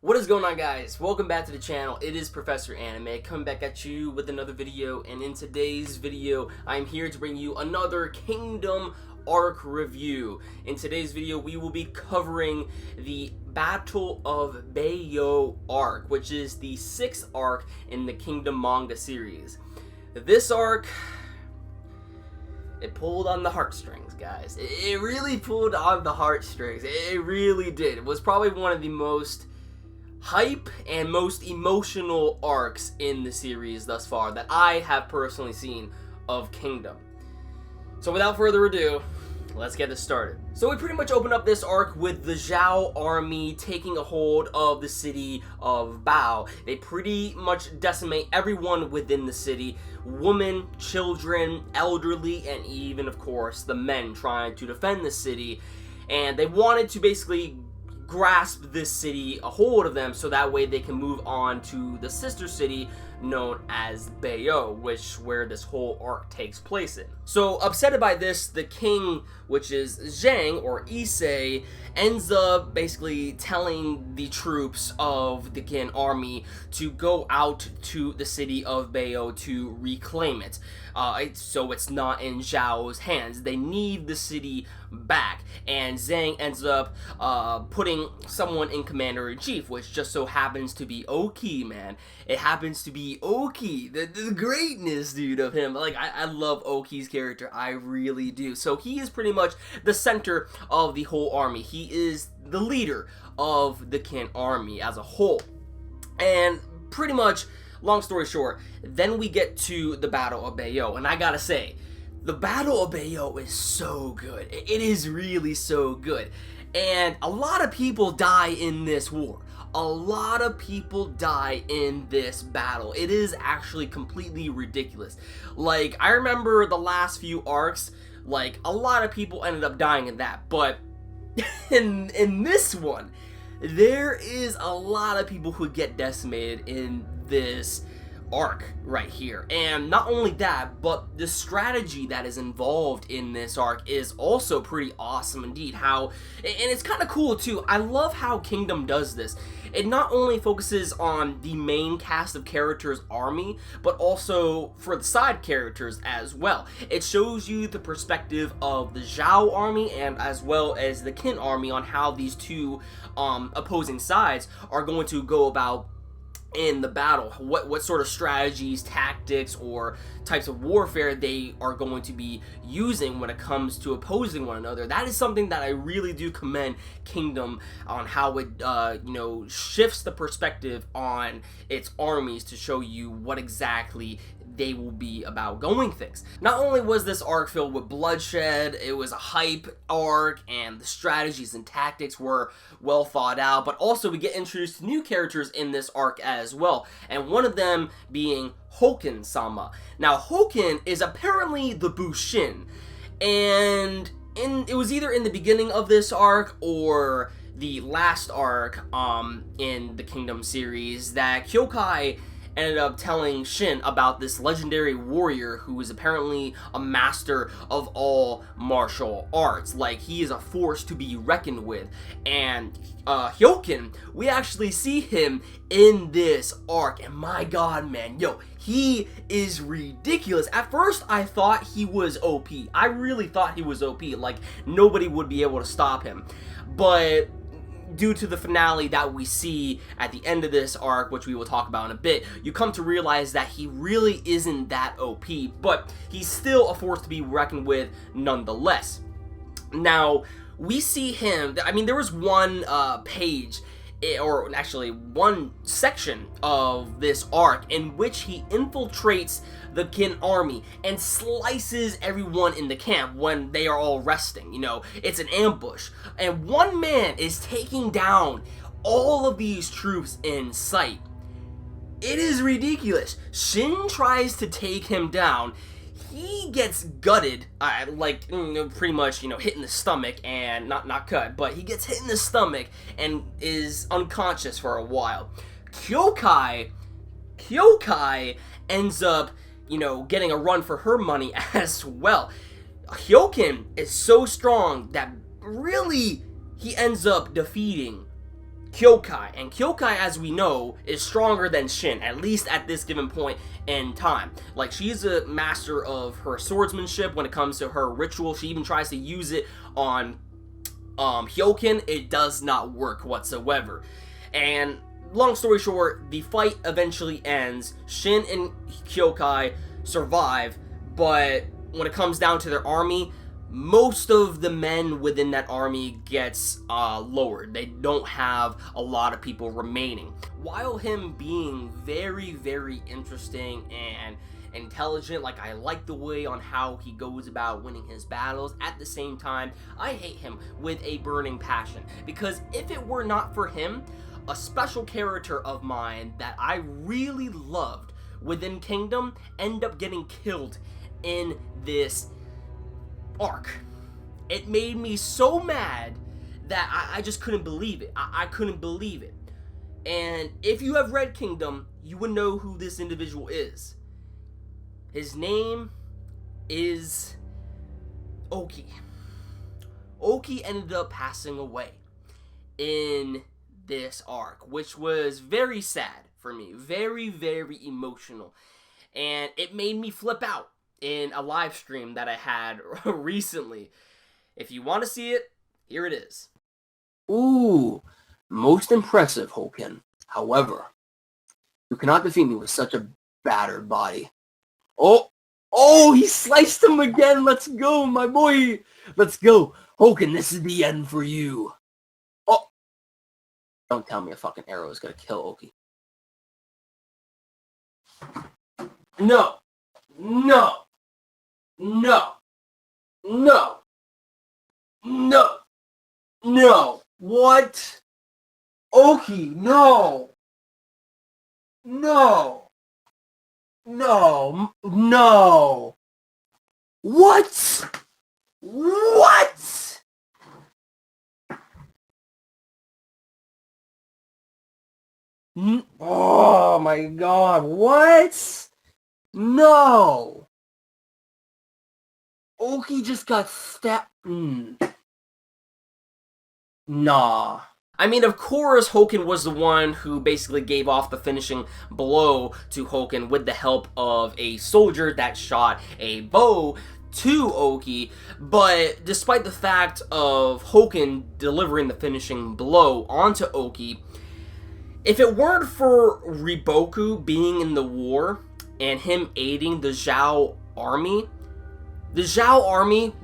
What is going on, guys? Welcome back to the channel. It is Professor Anime coming back at you with another video, and in today's video I'm here to bring you another Kingdom arc review. In today's video we will be covering the Battle of Bayou arc, which is the 6th arc in the Kingdom manga series. This arc, it pulled on the heartstrings, guys. It really pulled on the heartstrings. It really did. It was probably one of the most hype and most emotional arcs in the series thus far that I have personally seen of Kingdom. So without further ado, let's get this started. So we pretty much open up this arc with the Zhao army taking a hold of the city of Bayou. They pretty much decimate everyone within the city. Women, children, elderly, and even, of course, the men trying to defend the city. And they wanted to basically grasp this city, a hold of them, so that way they can move on to the sister city known as Bayou, where this whole arc takes place in. So upset by this, the king, which is Zhang or Issei, ends up basically telling the troops of the Qin army to go out to the city of Bayou to reclaim it. So it's not in Zhao's hands. They need the city back, and Zhang ends up putting someone in commander-in-chief, which just so happens to be Oki, man. It happens to be Oki, the greatness, dude, of him. Like, I love Oki's character, I really do. So he is pretty much the center of the whole army. He is the leader of the Qin army as a whole. And pretty much, long story short, then we get to the Battle of Bayou, and I gotta say, the Battle of Bayou is so good. It is really so good. And a lot of people die in this war. A lot of people die in this battle. It is actually completely ridiculous. Like, I remember the last few arcs, like, a lot of people ended up dying in that. But in this one, there is a lot of people who get decimated in this arc right here. And not only that, but the strategy that is involved in this arc is also pretty awesome indeed. And it's kind of cool too. I love how Kingdom does this. It not only focuses on the main cast of characters' army, but also for the side characters as well. It shows you the perspective of the Zhao army and as well as the Qin army on how these two opposing sides are going to go about in the battle, what sort of strategies, tactics, or types of warfare they are going to be using when it comes to opposing one another. That is something that I really do commend Kingdom on, how it shifts the perspective on its armies to show you what exactly they will be about going things. Not only was this arc filled with bloodshed, it was a hype arc, and the strategies and tactics were well thought out, but also we get introduced to new characters in this arc as well, and one of them being Hoken-sama. Now, Hoken is apparently the Bushin, and it was either in the beginning of this arc or the last arc in the Kingdom series that Kyokai ended up telling Shin about this legendary warrior who is apparently a master of all martial arts. Like, he is a force to be reckoned with. And Hyoken, we actually see him in this arc, and my god, man, he is ridiculous. At first, I thought he was OP. I really thought he was OP, like, nobody would be able to stop him. But due to the finale that we see at the end of this arc, which we will talk about in a bit, you come to realize that he really isn't that OP, but he's still a force to be reckoned with nonetheless. Now, we see him, I mean, there was one page, or actually one section of this arc in which he infiltrates the Qin army and slices everyone in the camp when they are all resting. It's an ambush, and one man is taking down all of these troops in sight. It is ridiculous. Shin tries to take him down. He gets gutted, pretty much, hit in the stomach, and not cut, but he gets hit in the stomach and is unconscious for a while. Kyokai ends up, getting a run for her money as well. Hyoken is so strong that really he ends up defeating Kyokai. And Kyokai, as we know, is stronger than Shin, at least at this given point in time. Like, she's a master of her swordsmanship when it comes to her ritual. She even tries to use it on Hyokin. It does not work whatsoever. And long story short, the fight eventually ends. Shin and Kyokai survive, but when it comes down to their army, most of the men within that army gets lowered. They don't have a lot of people remaining. While him being very, very interesting and intelligent, like, I like the way on how he goes about winning his battles, at the same time, I hate him with a burning passion. Because if it were not for him, a special character of mine that I really loved within Kingdom ended up getting killed in this arc. It made me so mad that I just couldn't believe it. I couldn't believe it. And if you have read Kingdom, you would know who this individual is. His name is Oki. Oki ended up passing away in this arc, which was very sad for me. Very, very emotional. And it made me flip out in a live stream that I had recently. If you want to see it, here it is. Ooh, most impressive, Hoken. However, you cannot defeat me with such a battered body. Oh, he sliced him again. Let's go, my boy. Let's go. Hoken, this is the end for you. Oh, don't tell me a fucking arrow is going to kill Oki. No. No. No. No. No. No. What? Oki, no. No. No. No. What? What? Oh my god, what? No. Oki just got stabbed. Nah. I mean, of course, Hoken was the one who basically gave off the finishing blow to Hoken with the help of a soldier that shot a bow to Oki, but despite the fact of Hoken delivering the finishing blow onto Oki, if it weren't for Riboku being in the war and him aiding the Zhao army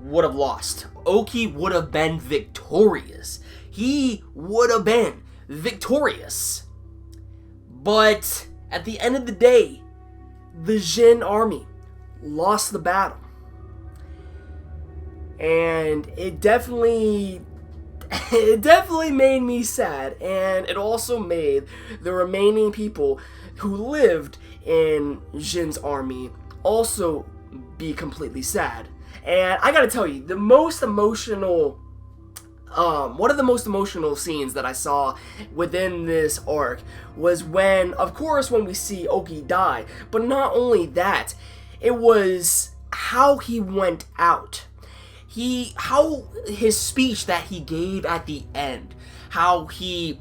would have lost. Oki would have been victorious. He would have been victorious. But at the end of the day, the Jin army lost the battle. And it definitely made me sad, and it also made the remaining people who lived in Jin's army also be completely sad. And I gotta tell you, the most emotional one of the most emotional scenes that I saw within this arc was when we see Oki die, but not only that, it was how he went out. How his speech that he gave at the end, how he,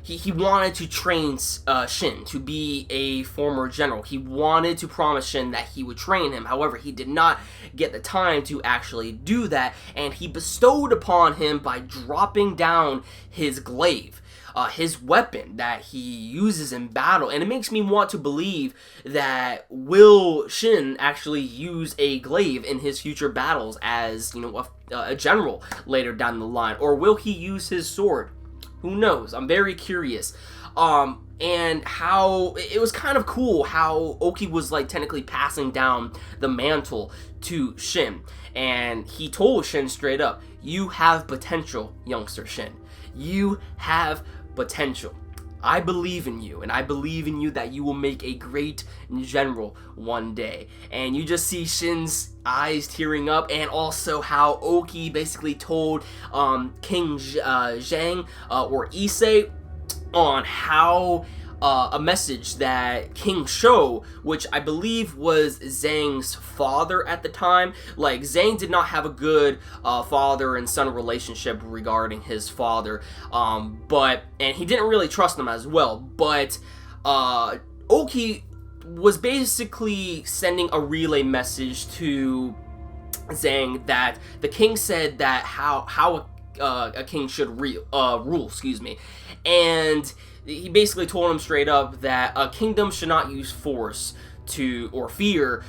he wanted to train Shin to be a former general. He wanted to promise Shin that he would train him. However, he did not get the time to actually do that, and he bestowed upon him by dropping down his glaive, his weapon that he uses in battle. And it makes me want to believe that will Shin actually use a glaive in his future battles as, a general later down the line, or will he use his sword? Who knows? I'm very curious. And how it was kind of cool how Oki was like technically passing down the mantle to Shin. And he told Shin straight up, "You have potential, youngster Shin. You have potential. I believe in you, and I believe in you that you will make a great general one day." And you just see Shin's eyes tearing up, and also how Oki basically told King Zhang or Issei on how a message that King Sho, which I believe was Zhang's father at the time, like Zhang did not have a good father and son relationship regarding his father, and he didn't really trust him as well, but Oki was basically sending a relay message to Zhang that the king said that how a king should rule, and he basically told him straight up that a kingdom should not use force or fear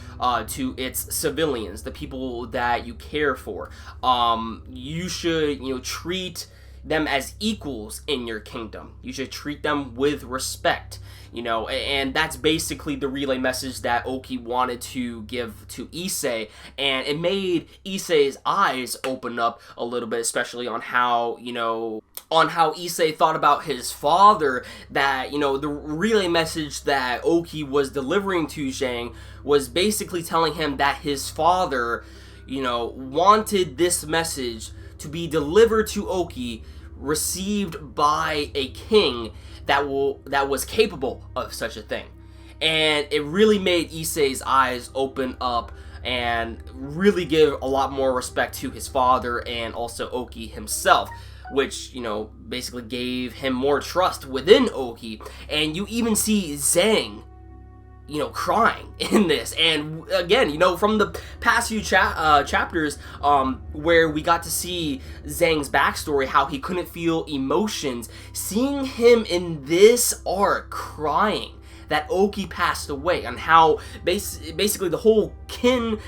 to its civilians, the people that you care for. You should, treat them as equals in your kingdom. You should treat them with respect. And that's basically the relay message that Oki wanted to give to Issei, and it made Issei's eyes open up a little bit, especially on how Issei thought about his father, that, the relay message that Oki was delivering to Zhang was basically telling him that his father, wanted this message to be delivered to Oki, received by a king that was capable of such a thing. And it really made Issei's eyes open up and really give a lot more respect to his father and also Oki himself, which, basically gave him more trust within Oki. And you even see Zhang, crying in this. And again, from the past few chapters, where we got to see Zhang's backstory, how he couldn't feel emotions, seeing him in this arc crying that Oki passed away, and how basically the whole Kin,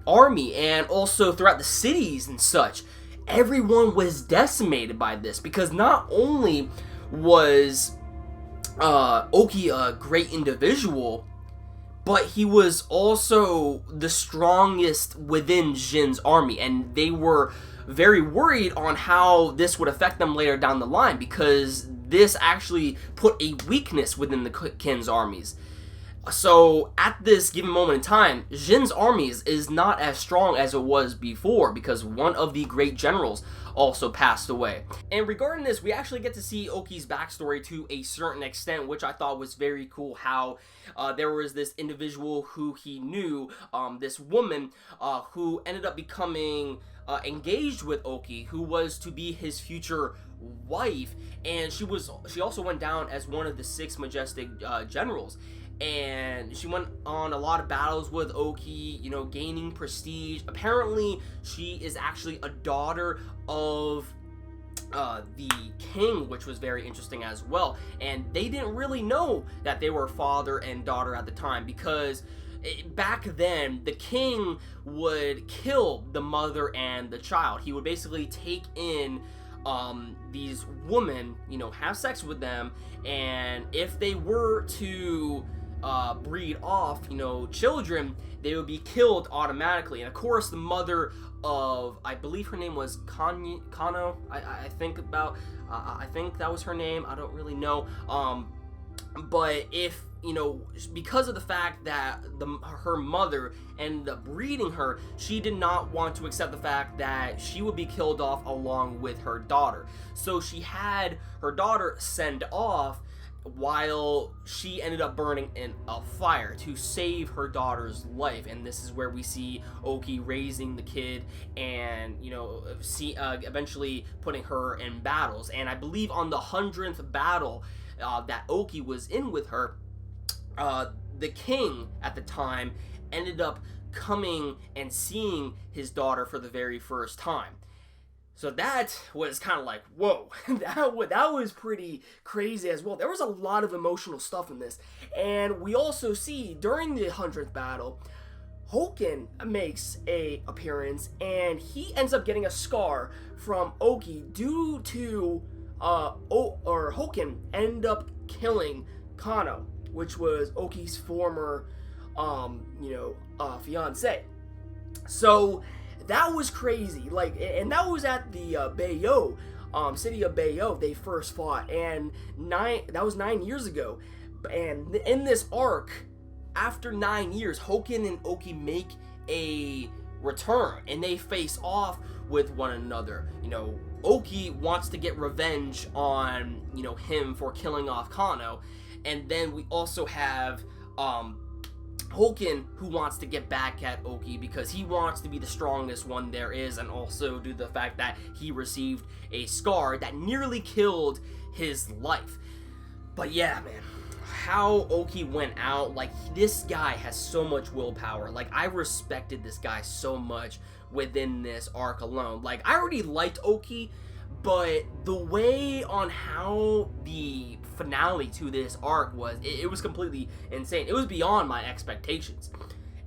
army, and also throughout the cities and such, everyone was decimated by this, because not only was Oki a great individual, but he was also the strongest within Jin's army, and they were very worried on how this would affect them later down the line, because this actually put a weakness within the Kin's armies. So at this given moment in time, Jin's armies is not as strong as it was before, because one of the great generals also passed away. And regarding this, we actually get to see Oki's backstory to a certain extent, which I thought was very cool, how there was this individual who he knew, this woman who ended up becoming engaged with Oki, who was to be his future wife, and she also went down as one of the 6 majestic generals. And she went on a lot of battles with Oki, gaining prestige. Apparently, she is actually a daughter of the king, which was very interesting as well. And they didn't really know that they were father and daughter at the time, because back then, the king would kill the mother and the child. He would basically take in these women, have sex with them, and if they were to breed off, children, they would be killed automatically. And of course, the mother of, I believe her name was Kano, I think that was her name, I don't really know, but if, because of the fact that her mother ended up breeding her, she did not want to accept the fact that she would be killed off along with her daughter. So she had her daughter send off, while she ended up burning in a fire to save her daughter's life. And this is where we see Oki raising the kid and, eventually putting her in battles. And I believe on the 100th battle that Oki was in with her, the king at the time ended up coming and seeing his daughter for the very first time. So that was kind of like, whoa, that was pretty crazy as well. There was a lot of emotional stuff in this. And we also see during the 100th battle, Hoken makes a appearance, and he ends up getting a scar from Oki due to Hoken end up killing Kano, which was Oki's former fiance. So that was crazy, and that was at the Bayou, city of Bayou. They first fought, and that was 9 years ago. And in this arc, after 9 years, Hoken and Oki make a return, and they face off with one another. Oki wants to get revenge on him for killing off Kano, And then we also have Hoken, who wants to get back at Oki because he wants to be the strongest one there is, and also due to the fact that he received a scar that nearly killed his life. But yeah, man, how Oki went out, like, this guy has so much willpower. Like, I respected this guy so much within this arc alone. Like, I already liked Oki, but the way on how the finale to this arc was, it was completely insane. It was beyond my expectations.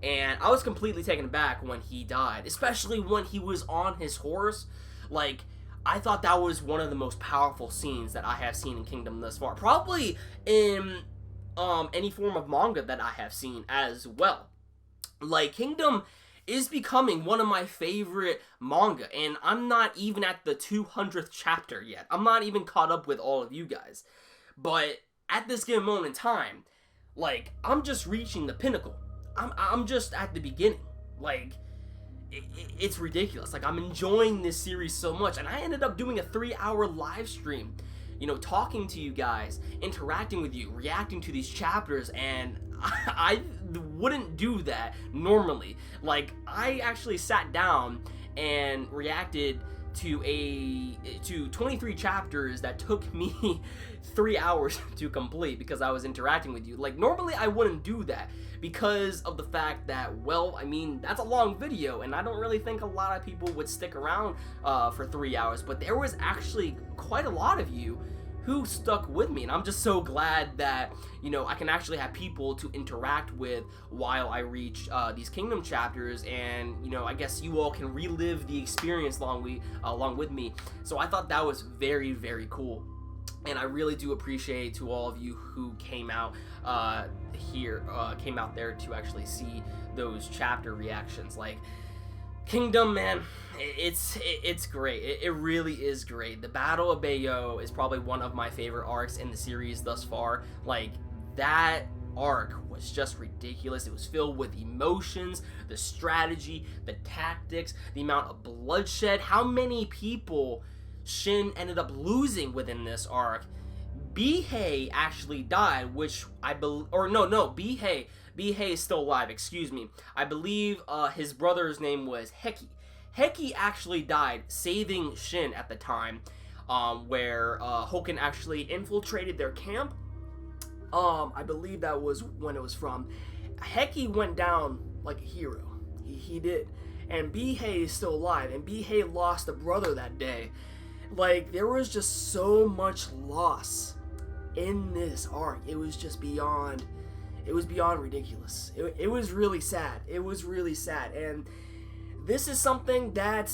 And I was completely taken aback when he died, especially when he was on his horse. Like, I thought that was one of the most powerful scenes that I have seen in Kingdom thus far. Probably in any form of manga that I have seen as well. Like, Kingdom is becoming one of my favorite manga, and I'm not even at the 200th chapter yet. I'm not even caught up with all of you guys. But at this given moment in time, like, I'm just reaching the pinnacle. I'm just at the beginning. Like, it's ridiculous. Like, I'm enjoying this series so much, and I ended up doing a 3-hour live stream, you know, talking to you guys, interacting with you, reacting to these chapters, and I wouldn't do that normally. Like, I actually sat down and reacted to 23 chapters that took me 3 hours to complete because I was interacting with you. Like, normally I wouldn't do that because of the fact that, well, I mean, that's a long video, and I don't really think a lot of people would stick around for 3 hours, but there was actually quite a lot of you who stuck with me, and I'm just so glad that, you know, I can actually have people to interact with while I reach these Kingdom chapters, and, you know, I guess you all can relive the experience along with me. So I thought that was very, very cool, and I really do appreciate to all of you who came out came out there to actually see those chapter reactions. Like, Kingdom, man, it's great. It really is great. The Battle of Bayou is probably one of my favorite arcs in the series thus far. Like, that arc was just ridiculous. It was filled with emotions, the strategy, the tactics, the amount of bloodshed, how many people Shin ended up losing within this arc. Bihei actually died, which I believe, or no, Bihei is still alive, excuse me. I believe his brother's name was Heki. Heki actually died, saving Shin at the time, where Hoken actually infiltrated their camp. I believe that was when it was from. Heki went down like a hero. He did. And Bihei is still alive, and Bihei lost a brother that day. Like, there was just so much loss in this arc. It was just beyond ridiculous. It was really sad. It was really sad. And this is something that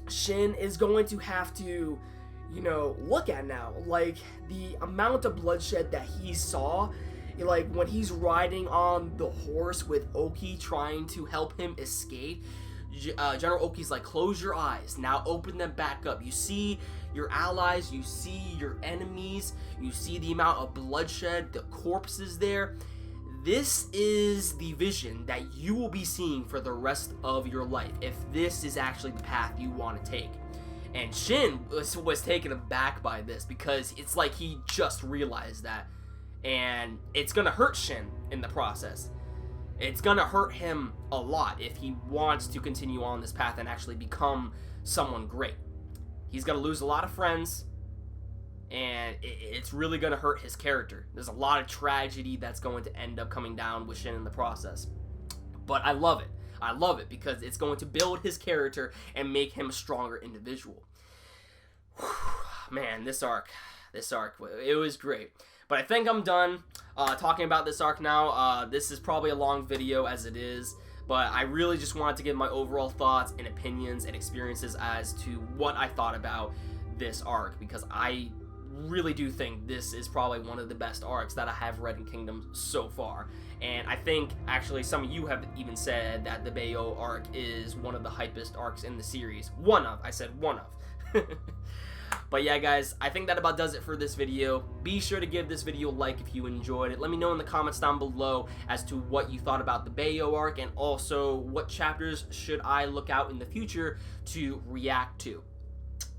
Shin is going to have to, you know, look at now. Like, the amount of bloodshed that he saw, like, when he's riding on the horse with Oki trying to help him escape. General Oki's like, close your eyes, now open them back up. You see your allies, you see your enemies, you see the amount of bloodshed, the corpses there. This is the vision that you will be seeing for the rest of your life if this is actually the path you want to take. And Shin was taken aback by this because it's like he just realized that, and it's gonna hurt Shin in the process. It's gonna hurt him a lot if he wants to continue on this path and actually become someone great. He's gonna lose a lot of friends, and it's really gonna hurt his character. There's a lot of tragedy that's going to end up coming down with Shin in the process. But I love it. I love it because it's going to build his character and make him a stronger individual. Whew, man, this arc, it was great. But I think I'm done talking about this arc now. This is probably a long video as it is, but I really just wanted to give my overall thoughts and opinions and experiences as to what I thought about this arc, because I really do think this is probably one of the best arcs that I have read in Kingdom so far. And I think, actually, some of you have even said that the Bayou arc is one of the hypest arcs in the series. I said one of. But yeah, guys, I think that about does it for this video. Be sure to give this video a like if you enjoyed it. Let me know in the comments down below as to what you thought about the Bayou arc, and also what chapters should I look out in the future to react to.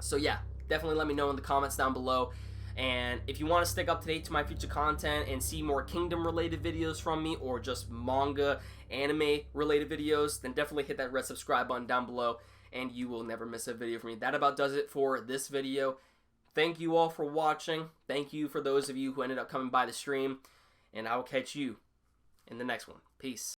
So yeah, definitely let me know in the comments down below. And if you want to stick up to date to my future content and see more Kingdom related videos from me, or just manga, anime related videos, then definitely hit that red subscribe button down below and you will never miss a video from me. That about does it for this video. Thank you all for watching. Thank you for those of you who ended up coming by the stream, and I will catch you in the next one. Peace.